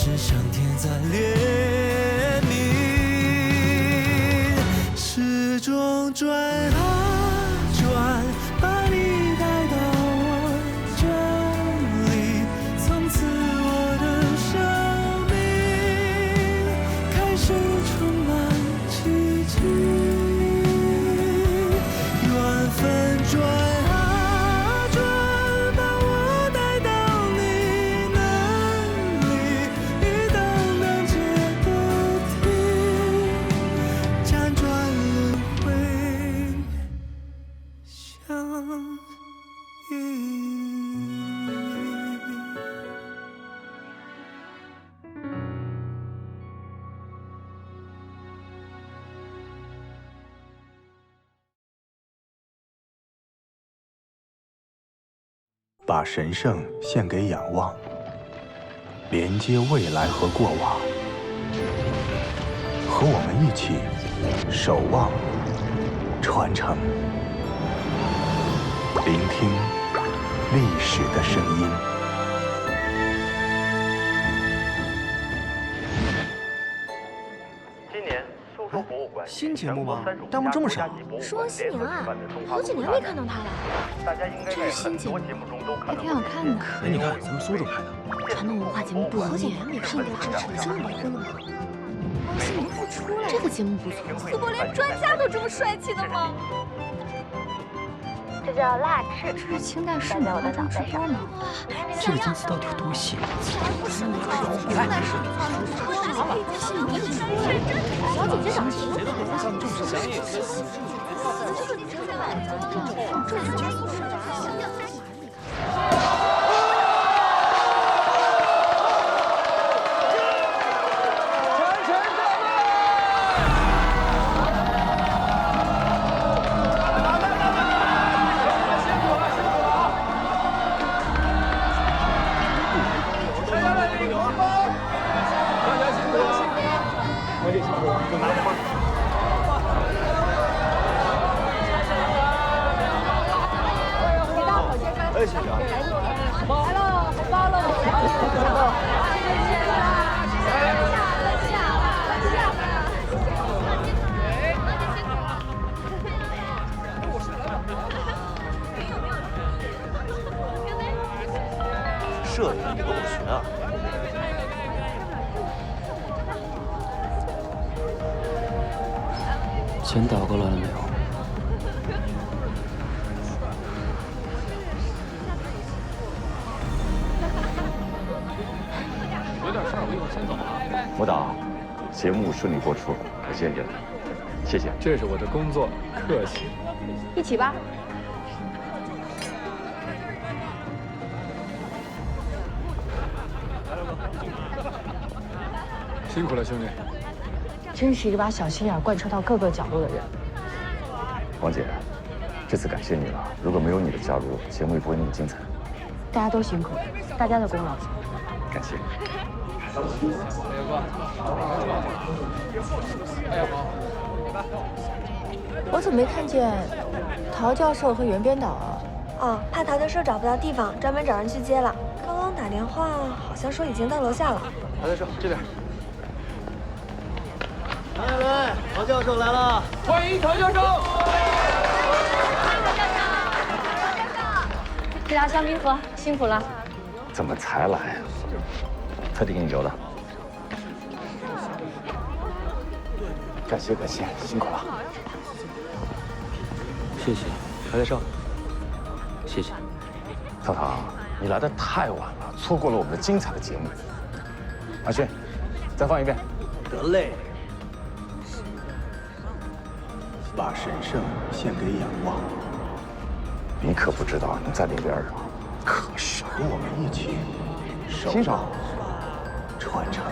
是上天在怜悯，时钟转啊转，把你带到我这里，从此我的生命开始充满奇迹，缘分转啊转，把我带到你那里，一档档接的题，辗转轮回相依。把神圣献给仰望，连接未来和过往，和我们一起守望、传承，聆听历史的声音。今年苏州博物馆新节目吗？弹幕这么少？说王新年啊，好几年没看到他了。大家应该在很多节目中都看到过。还挺好看的。哎，你看，咱们苏州拍的。传统文化节目不容易，是应该支持的。真的离婚了吗？王心凌复出了。这个节目不错。淄博连专家都这么帅气的吗？这叫蜡翅，这是清代市民化妆直播吗？这个金丝到底有多细？清代市民化妆直播，心里小姐姐长得挺好看的。摄影你跟我学啊！钱打过来了没有？有点事儿，我一会儿先走啊。舞蹈，节目顺利播出，可谢谢了，谢谢。这是我的工作，客气。一起吧。辛苦了，兄弟。真是一个把小心眼贯彻到各个角落的人。王姐，这次感谢你了，如果没有你的加入，节目也不会那么精彩。大家都辛苦，大家的功劳。感谢。哎呀哥，哎呀好。我怎么没看见陶教授和袁编导啊？哦，怕陶教授找不到地方，专门找人去接了。刚刚打电话，好像说已经到楼下了。陶教授这边。来，陶教授来了，欢迎陶教授。这俩香槟盒辛苦了。怎么才来啊？特地给你留的。感谢感谢，辛苦了。谢谢，陶教授，谢谢。涛涛，你来的太晚了，错过了我们的精彩的节目。阿勋，再放一遍。得嘞。把神圣献给仰望，你可不知道你在里边啊，可是和我们一起守欣赏、传承、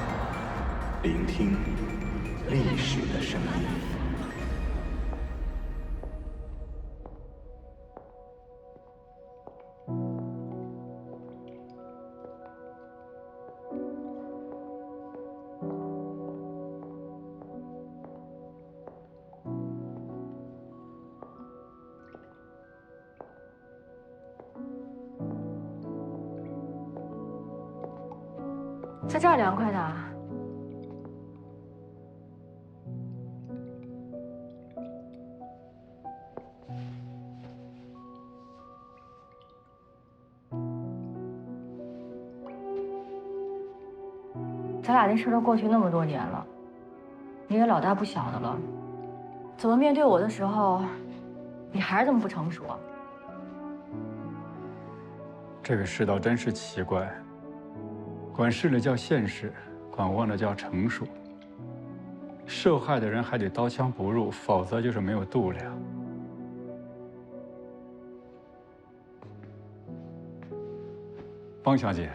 聆听历史的声音。在这儿凉快呢。咱俩这事都过去那么多年了，你也老大不小的了，怎么面对我的时候，你还是这么不成熟啊？这个世道真是奇怪，管事的叫现实，管忘的叫成熟。受害的人还得刀枪不入，否则就是没有度量。汪小姐，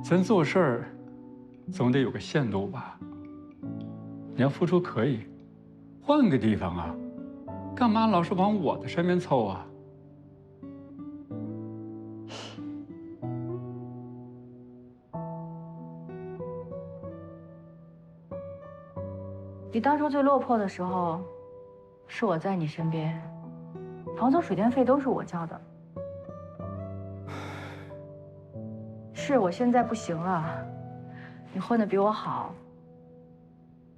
咱做事儿总得有个限度吧？你要付出可以，换个地方啊，干嘛老是往我的身边凑啊？你当初最落魄的时候，是我在你身边，房租水电费都是我交的。是我现在不行了，你混得比我好，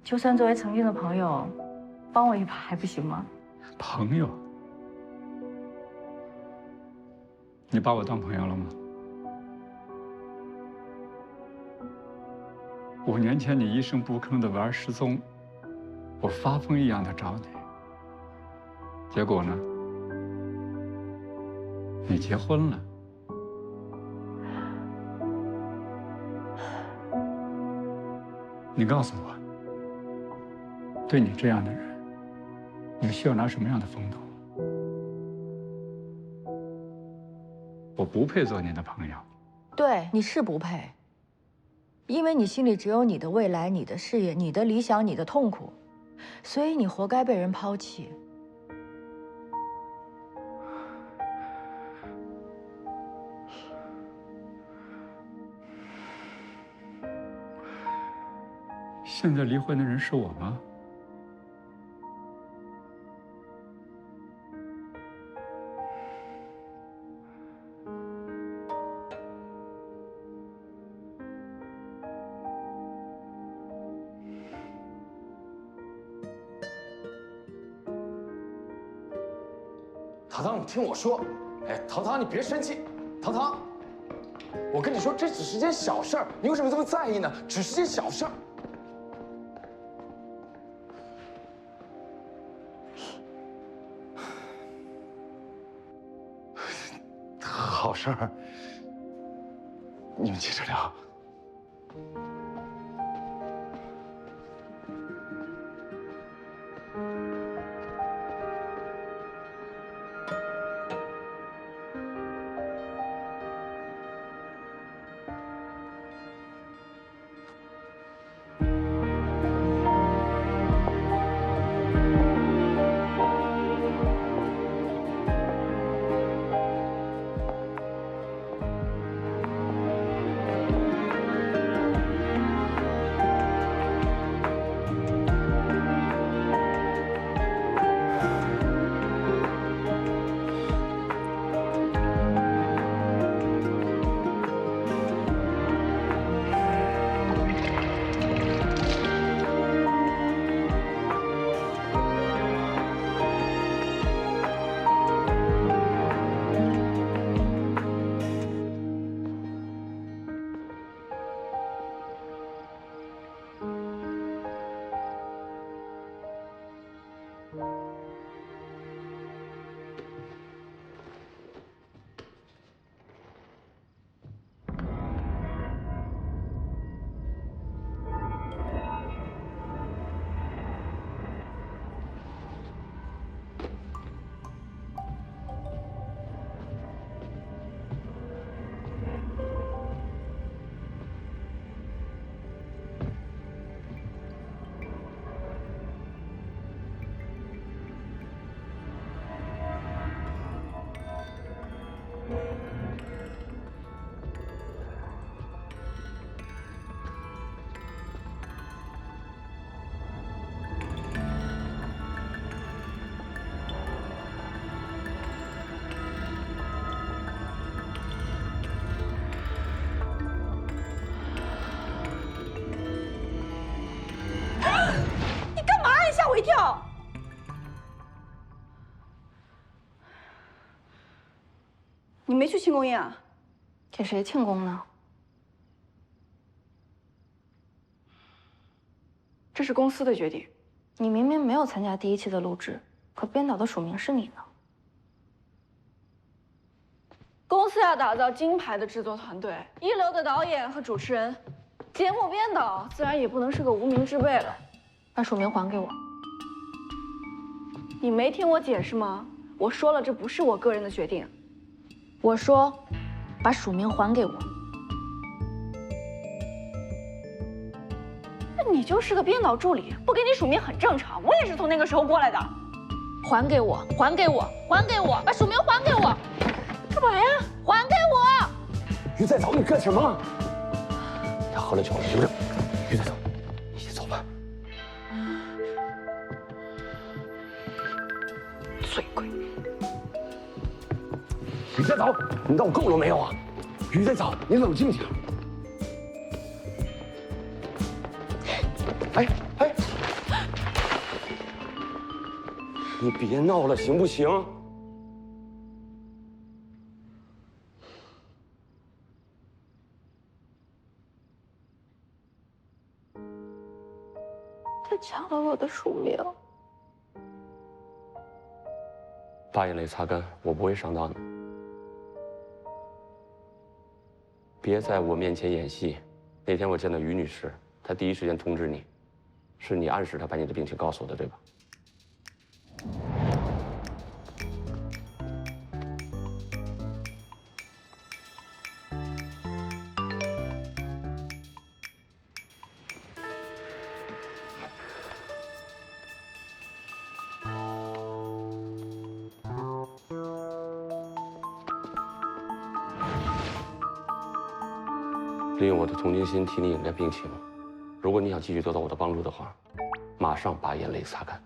就算作为曾经的朋友，帮我一把还不行吗？朋友？你把我当朋友了吗？5年前你一声不吭的玩失踪，我发疯一样的找你，结果呢？你结婚了。你告诉我，对你这样的人，你需要拿什么样的风度？我不配做你的朋友。对，你是不配，因为你心里只有你的未来、你的事业、你的理想、你的痛苦，所以你活该被人抛弃。现在离婚的人是我吗？淘淘，你听我说，哎，淘淘，你别生气，淘淘，我跟你说，这只是件小事儿，你为什么这么在意呢？只是件小事儿。好事儿，你们接着聊。没去庆功宴啊？给谁庆功呢？这是公司的决定。你明明没有参加第1期的录制，可编导的署名是你呢。公司要打造金牌的制作团队，1流的导演和主持人，节目编导自然也不能是个无名之辈了。把署名还给我。你没听我解释吗？我说了，这不是我个人的决定。我说，把署名还给我。你就是个编导助理，不给你署名很正常。我也是从那个时候过来的。还给我，还给我，还给我！把署名还给我！干嘛呀？还给我！于再早，你干什么？他喝了酒了，留着。于再早，你先走吧。醉鬼！于再早，你闹够了没有啊？于再早，你冷静点。哎，你别闹了，行不行？他抢了我的署名。把眼泪擦干，我不会上当的。别在我面前演戏。那天我见到于女士，她第一时间通知你，是你暗示她把你的病情告诉我的，对吧？利用我的同情心替你掩盖病情。如果你想继续得到我的帮助的话，马上把眼泪擦干。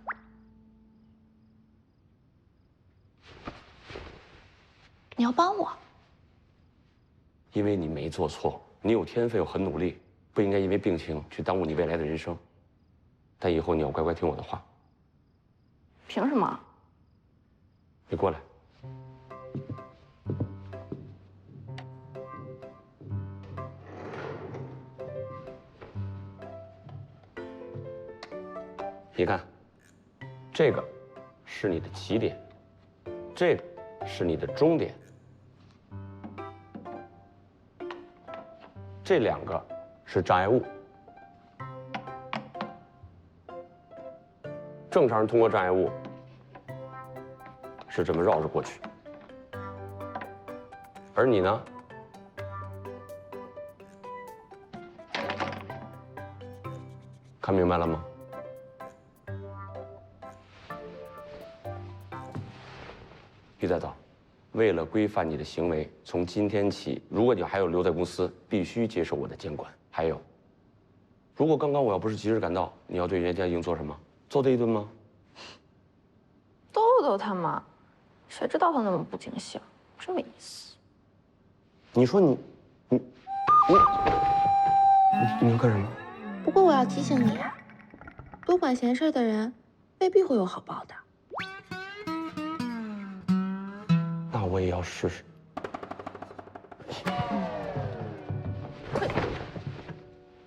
你要帮我？因为你没做错，你有天分又很努力，不应该因为病情去耽误你未来的人生。但以后你要乖乖听我的话。凭什么？你过来。你看，这个是你的起点，这个是你的终点，这2个是障碍物。正常人通过障碍物是这么绕着过去，而你呢？看明白了吗？于再早，为了规范你的行为，从今天起，如果你还有留在公司，必须接受我的监管。还有，如果刚刚我要不是及时赶到，你要对袁家英做什么？揍他一顿吗？逗逗他嘛，谁知道他那么不经想，真没意思。你说你要干什么？不过我要提醒你，多管闲事的人未必会有好报的。那我也要试试。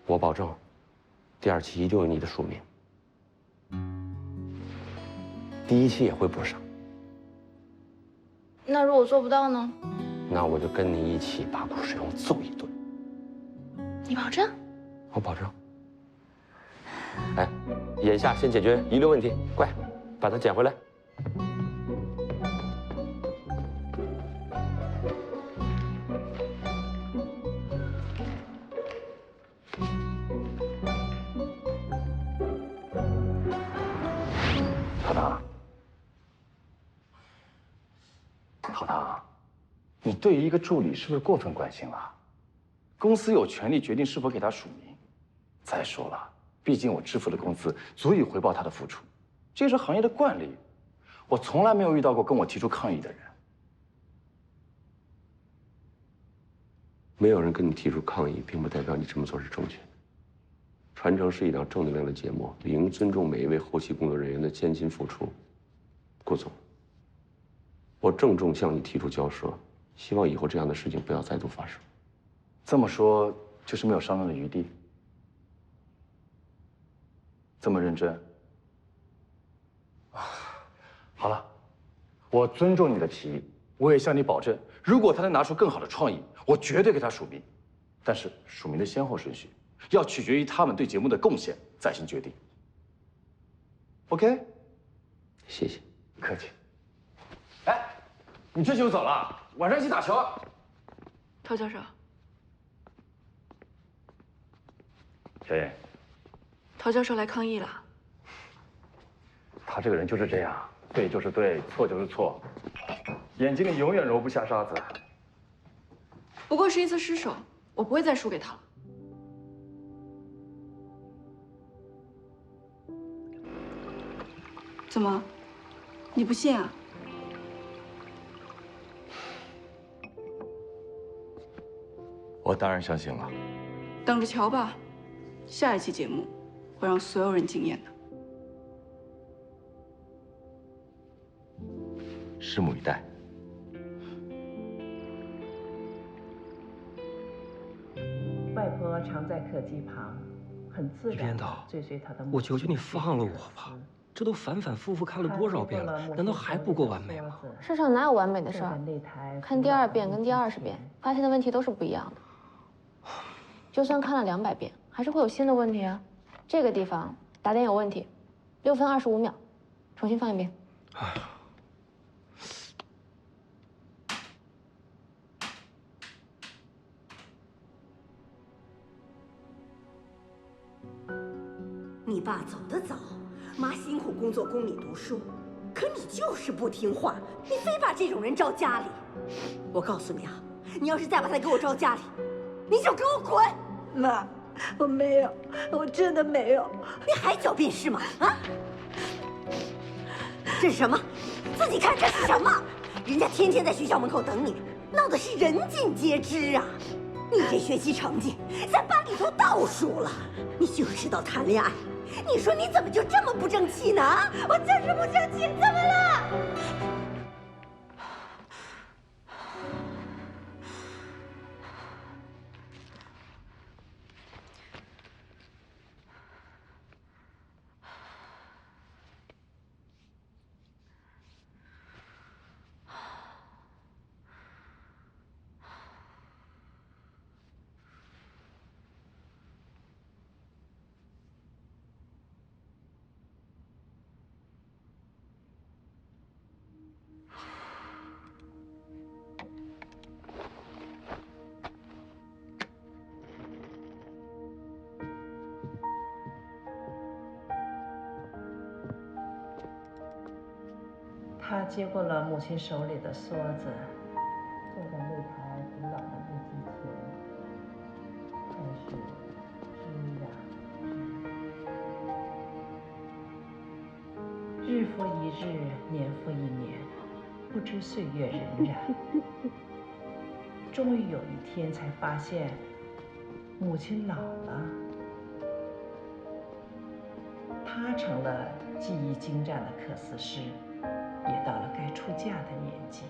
我保证，第2期一定有你的署名，第1期也会补上。那如果做不到呢？那我就跟你一起把顾世荣揍一顿。你保证？我保证。哎，眼下先解决遗留问题，快，把它捡回来。陶唐，你对于一个助理是不是过分关心了？公司有权利决定是否给他署名。再说了，毕竟我支付的工资足以回报他的付出，这是行业的惯例。我从来没有遇到过跟我提出抗议的人。没有人跟你提出抗议，并不代表你这么做是正确的。传承是一档正能量的节目，理应尊重每一位后期工作人员的艰辛付出。顾总，我郑重向你提出交涉，希望以后这样的事情不要再度发生。这么说就是没有商量的余地？这么认真？啊，好了，我尊重你的提议，我也向你保证，如果他能拿出更好的创意，我绝对给他署名。但是署名的先后顺序要取决于他们对节目的贡献，再行决定。OK？ 谢谢，客气。哎，你这就走了？晚上一起打球。陶教授，小燕，陶教授来抗议了。他这个人就是这样，对就是对，错就是错，眼睛里永远揉不下沙子。不过是一次失手，我不会再输给他了。怎么，你不信啊？我当然相信了。等着瞧吧，下一期节目会让所有人惊艳的。拭目以待。外婆常在客机旁，很自然地追随她的母亲。我求求你放了我吧，这都反反复复看了多少遍了，难道还不够完美吗？世上哪有完美的事儿？看第2遍跟第20遍，发现的问题都是不一样的。就算看了200遍，还是会有新的问题啊。这个地方打点有问题，6分25秒，重新放一遍。哎呀。 你爸走得早，妈辛苦工作供你读书，可你就是不听话，你非把这种人招家里。我告诉你啊，你要是再把他给我招家里，你就给我滚！妈，我没有，我真的没有。你还狡辩是吗？啊？这是什么？自己看这是什么？人家天天在学校门口等你，闹得是人尽皆知啊！你这学习成绩在班里头倒数了，你就知道谈恋爱。 你说你怎么就这么不争气呢？啊！我就是不争气，怎么了？他接过了母亲手里的梭子，坐在那台古老的录机前，开始织呀织。日复一日，年复一年，不知岁月荏苒。终于有一天，才发现母亲老了，她成了技艺精湛的缂丝师。 也到了该出嫁的年纪。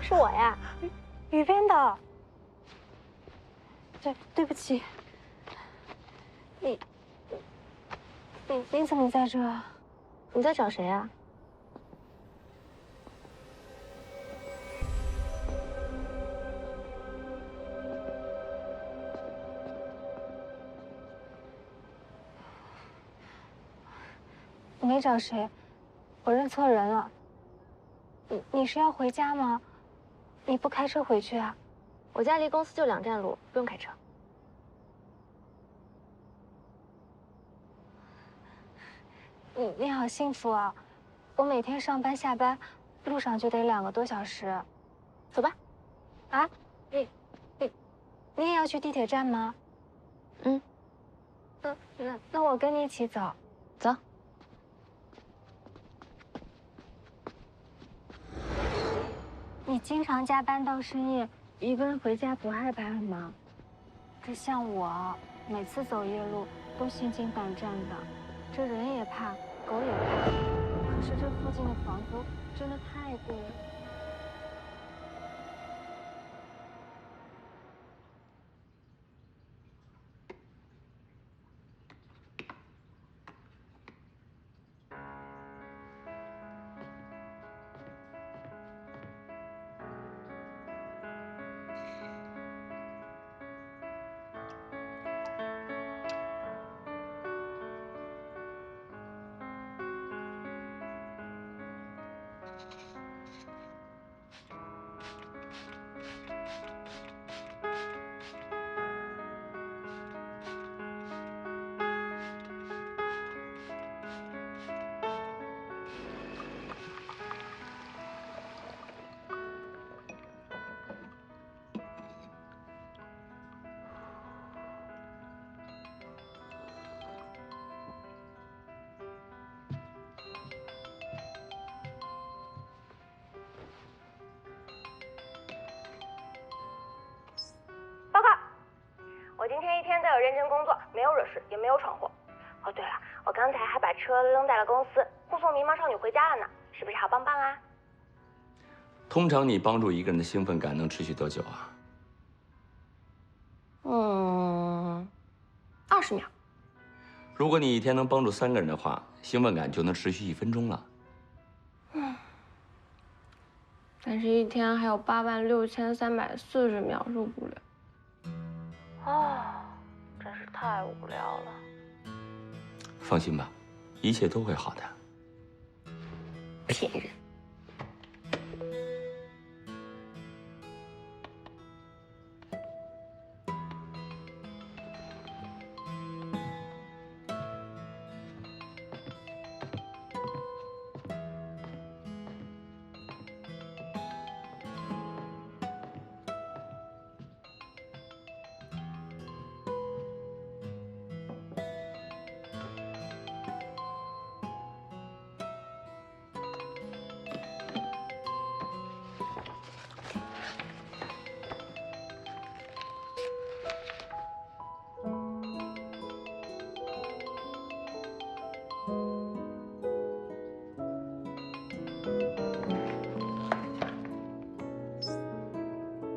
是我呀，雨编的。对不起。你怎么在这？你在找谁啊？没找谁，我认错人了。你是要回家吗？你不开车回去啊？我家离公司就2站路，不用开车。你好幸福啊！我每天上班下班，路上就得2个多小时。走吧。啊？你也要去地铁站吗？嗯。那我跟你一起走。走。你经常加班到深夜，一个人回家不害怕吗？这像我，每次走夜路都心惊胆战的，这人也怕，狗也怕。可是这附近的房租真的太贵了。我今天一天都有认真工作，没有惹事，也没有闯祸。哦，对了，我刚才还把车扔在了公司，护送迷茫少女回家了呢，是不是好棒棒啊？通常你帮助一个人的兴奋感能持续多久啊？20秒。如果你一天能帮助3个人的话，兴奋感就能持续1分钟了。但是一天还有86340秒入不了。真是太无聊了。放心吧，一切都会好的。骗人。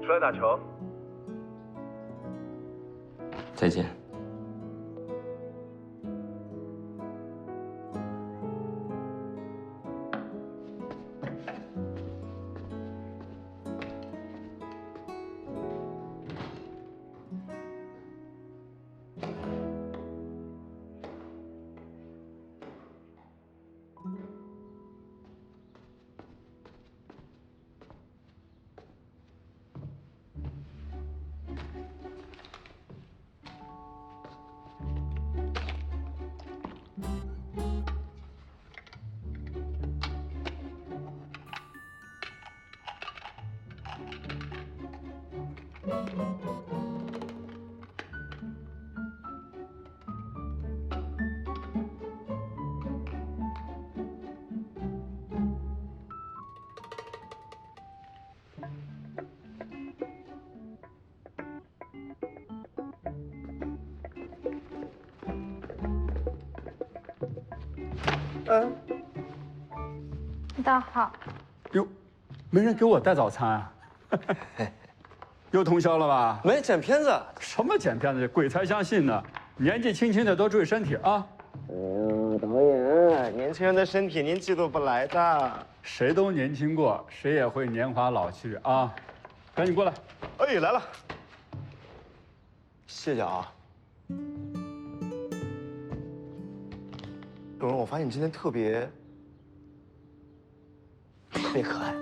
出来打球。再见。大好。哟，没人给我带早餐啊？又通宵了吧？没剪片子。什么剪片子？鬼才相信呢！年纪轻轻的多注意身体啊！导演，年轻人的身体您记录不来的。谁都年轻过，谁也会年华老去啊！赶紧过来。哎，来了。谢谢啊。蓉蓉，我发现你今天特别可爱。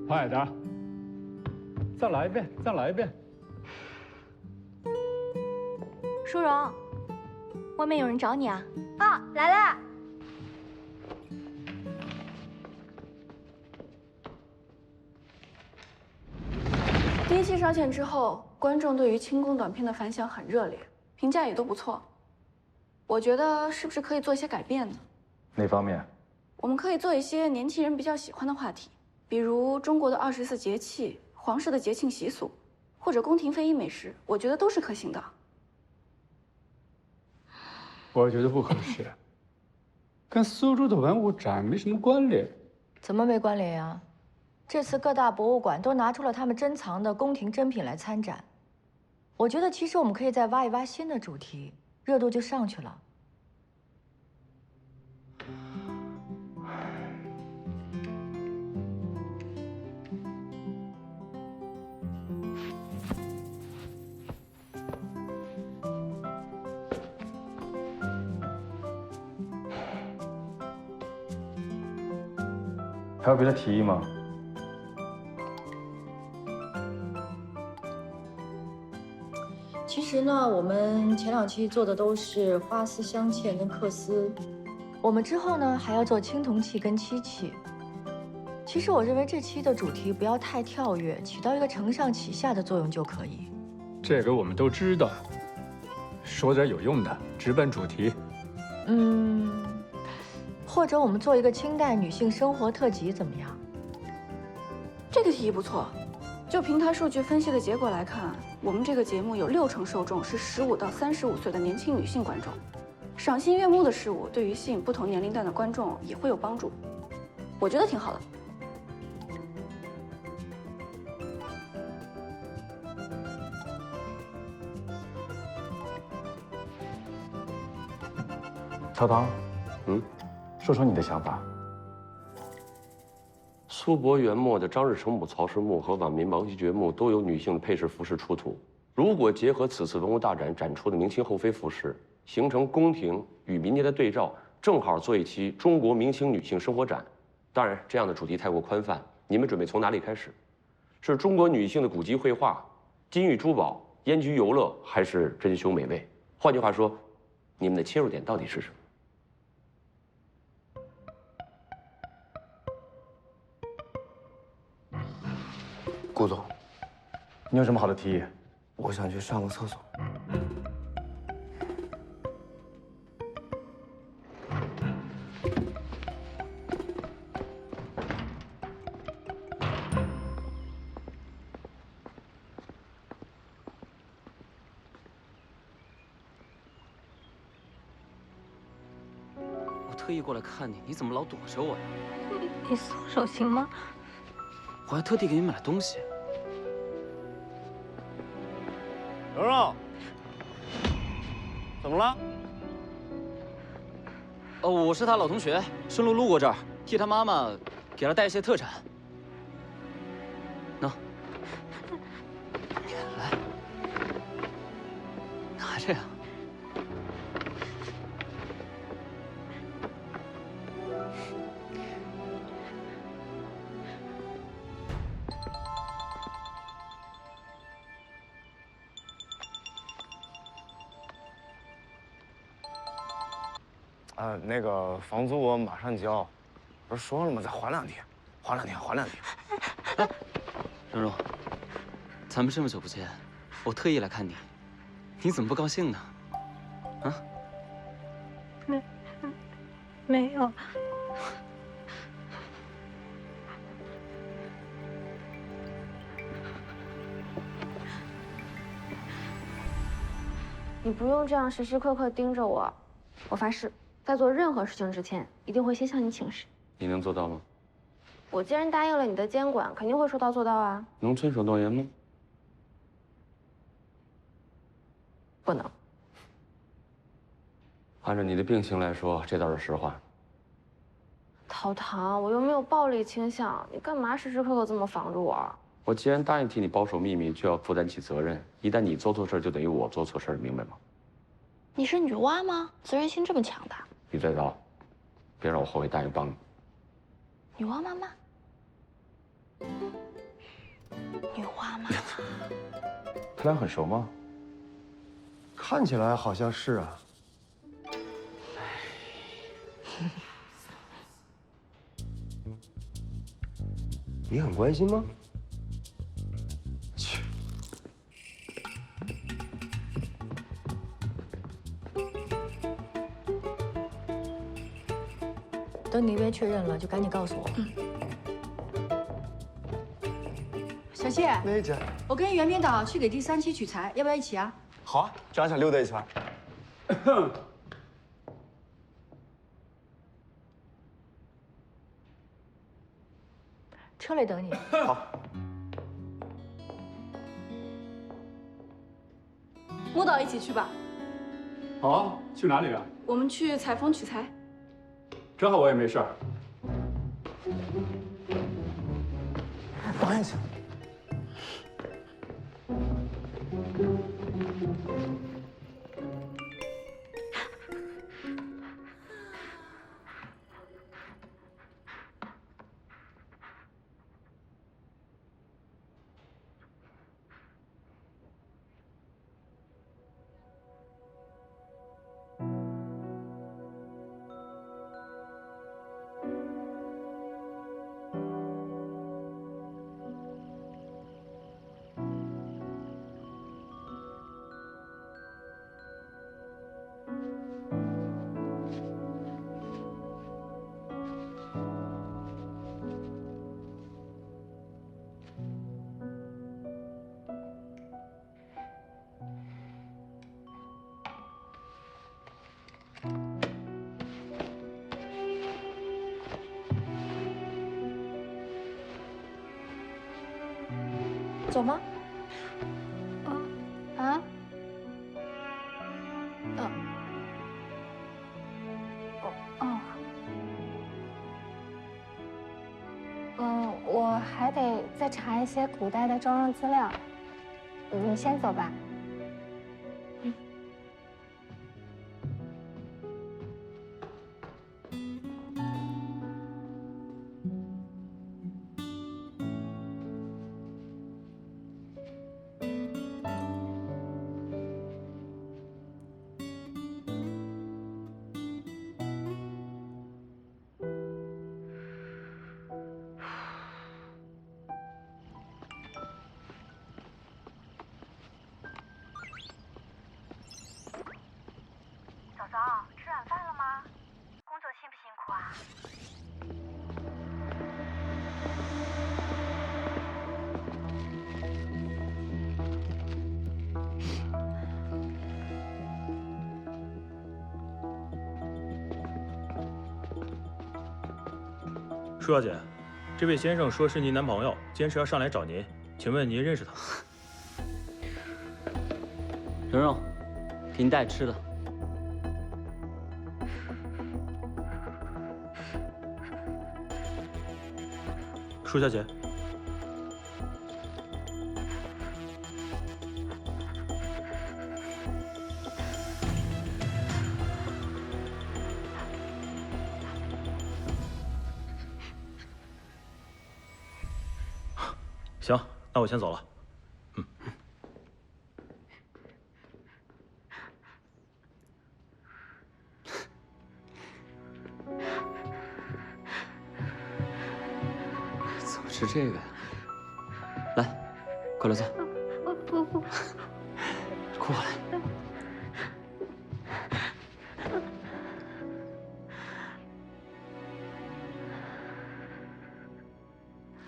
快点，再来一遍，再来一遍。淑荣，外面有人找你啊！哦，来了。第一期上线之后，观众对于轻功短片的反响很热烈，评价也都不错。我觉得是不是可以做一些改变呢？哪方面？我们可以做一些年轻人比较喜欢的话题，比如中国的24节气、皇室的节庆习俗，或者宫廷非遗美食，我觉得都是可行的。我觉得不合适，跟苏州的文物展没什么关联。怎么没关联呀？这次各大博物馆都拿出了他们珍藏的宫廷珍品来参展，我觉得其实我们可以再挖一挖新的主题，热度就上去了。还有别的提议吗？其实呢，我们前2期做的都是花丝镶嵌跟缂丝，我们之后呢还要做青铜器跟漆器。其实我认为这期的主题不要太跳跃，起到一个承上启下的作用就可以。这个我们都知道，说点有用的，直奔主题。或者我们做一个清代女性生活特辑怎么样？这个提议不错。就平台数据分析的结果来看，我们这个节目有60%受众是15到35岁的年轻女性观众，赏心悦目的事物对于吸引不同年龄段的观众也会有帮助，我觉得挺好的。朝堂，说说你的想法。苏博元墓的张日成墓、曹氏墓和网民王希爵墓都有女性的配饰服饰出土。如果结合此次文物大展展出的明清后妃服饰，形成宫廷与民间的对照，正好做一期中国明清女性生活展。当然，这样的主题太过宽泛，你们准备从哪里开始？是中国女性的古籍绘画、金玉珠宝、烟菊游乐，还是珍馐美味？换句话说，你们的切入点到底是什么？顾总，你有什么好的提议？我想去上个厕所。我特意过来看你，你怎么老躲着我呀？你松手行吗？我还特地给你买了东西。蓉蓉，怎么了？哦，我是他老同学，顺路路过这儿，替他妈妈给他带一些特产。喏，来，拿着呀。那个房租我马上交，不是说了吗？再缓2天，缓2天，缓2天。蓉蓉，咱们这么久不见，我特意来看你，你怎么不高兴呢？啊？没有。你不用这样时时刻刻盯着我，我发誓，在做任何事情之前，一定会先向你请示。你能做到吗？我既然答应了你的监管，肯定会说到做到啊。能遵守诺言吗？不能。按照你的病情来说，这倒是实话。陶唐，我又没有暴力倾向，你干嘛时时刻刻这么防着我？我既然答应替你保守秘密，就要负担起责任。一旦你做错事，就等于我做错事，明白吗？你是女娲吗？责任心这么强的？李再刀，别让我后悔答应帮你。女娲妈妈，女娲妈妈，他俩很熟吗？看起来好像是啊。你很关心吗？切。等你那边确认了，就赶紧告诉我。小谢，那姐，我跟袁编导去给第3期取材，要不要一起啊？好啊，这样想溜达一圈。车里等你。好。莫导一起去吧。好啊，去哪里啊？我们去采风取材。正好我也没事儿。导演请。走吗？啊？我还得再查一些古代的妆容资料。你先走吧。舒小姐，这位先生说是您男朋友，坚持要上来找您，请问您认识他？蓉蓉，给你带吃的。舒小姐。行，那我先走了。怎么吃这个呀？来，过来坐。不，过来。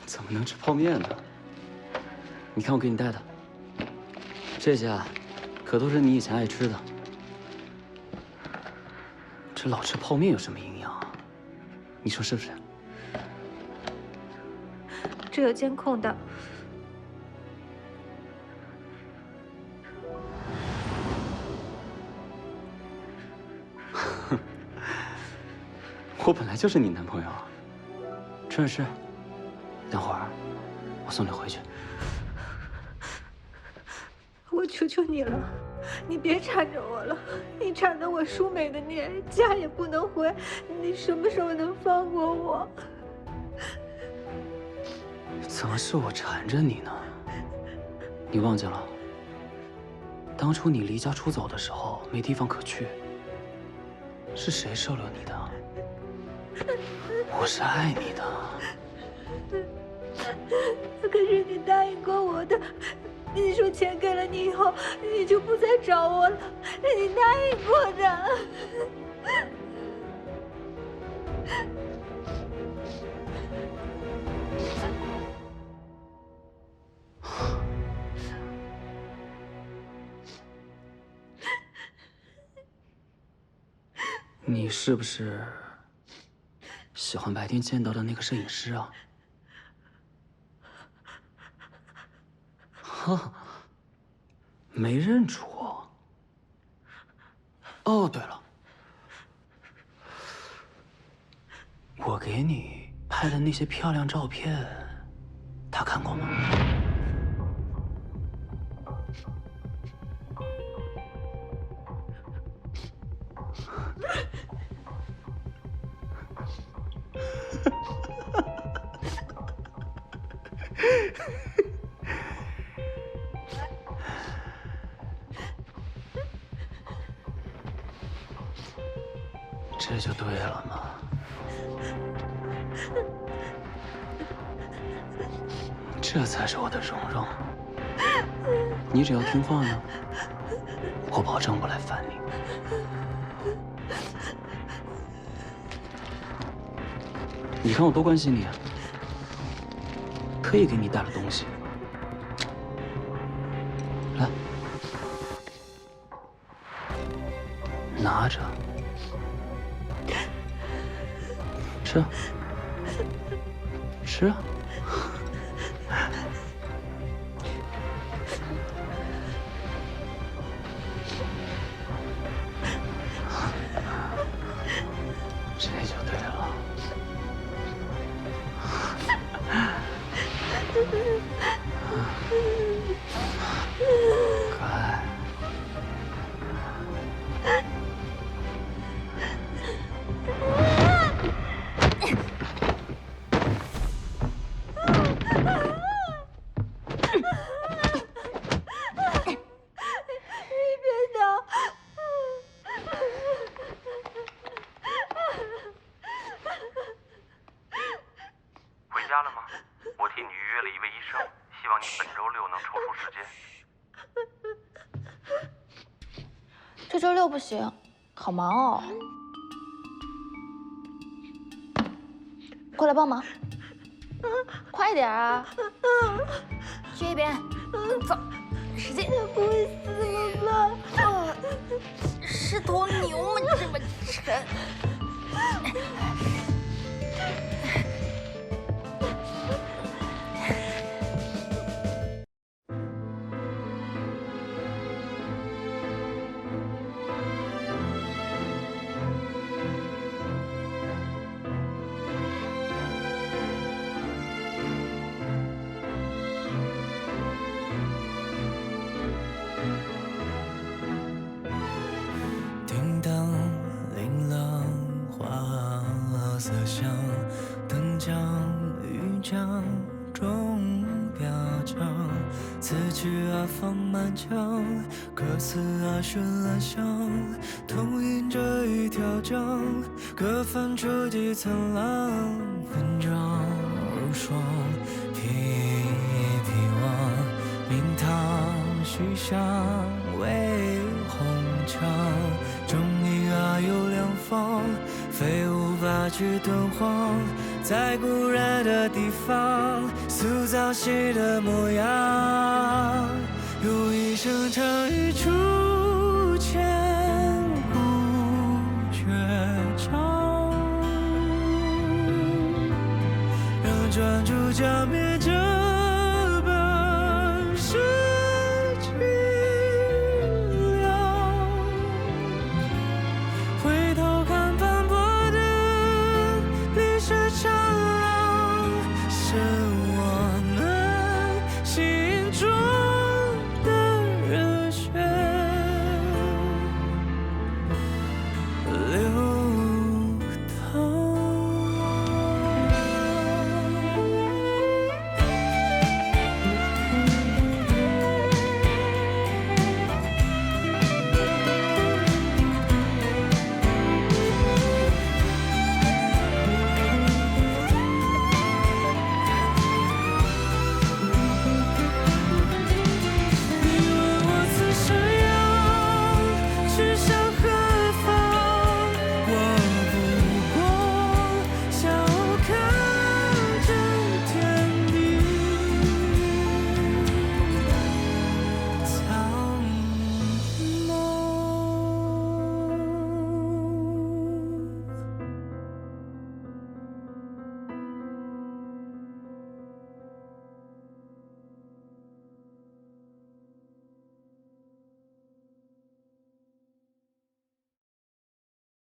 怎么能吃泡面呢？你看我给你带的，这些啊，可都是你以前爱吃的。这老吃泡面有什么营养啊？你说是不是？这有监控的。我本来就是你男朋友，吃着吃，等会儿我送你回去。我求求你了，你别缠着我了，你缠得我淑美的念，家也不能回，你什么时候能放过我？怎么是我缠着你呢？你忘记了？当初你离家出走的时候没地方可去，是谁收留你的？我是爱你的。可是你答应过我的，你说钱给了你以后，你就不再找我了，你答应过的。你是不是喜欢白天见到的那个摄影师啊？哈，没认出我。哦，对了，我给你拍的那些漂亮照片，他看过吗？这就对了嘛。这才是我的蓉蓉。你只要听话呢，我保证不来烦你。你看我多关心你啊，特意给你带了东西。来，拿着。吃啊，吃啊！这就对了。乖。回家了吗？我替你预约了一位医生，希望你本周6能抽出时间。这周6不行，好忙哦。过来帮忙，快点啊！去一边，走，使劲。不会死了吧？是头牛吗？这么沉。叮当琳琅花色香，灯将玉桨钟表彰，词曲放满腔，歌词顺了响，同饮着一条江，各泛出几层浪，分装如霜，披披望，明堂徐香为红墙，钟鸣有两方，非无法去敦煌，在故人的地方塑造戏的模样，有一声长语出千古绝唱，让专注将灭。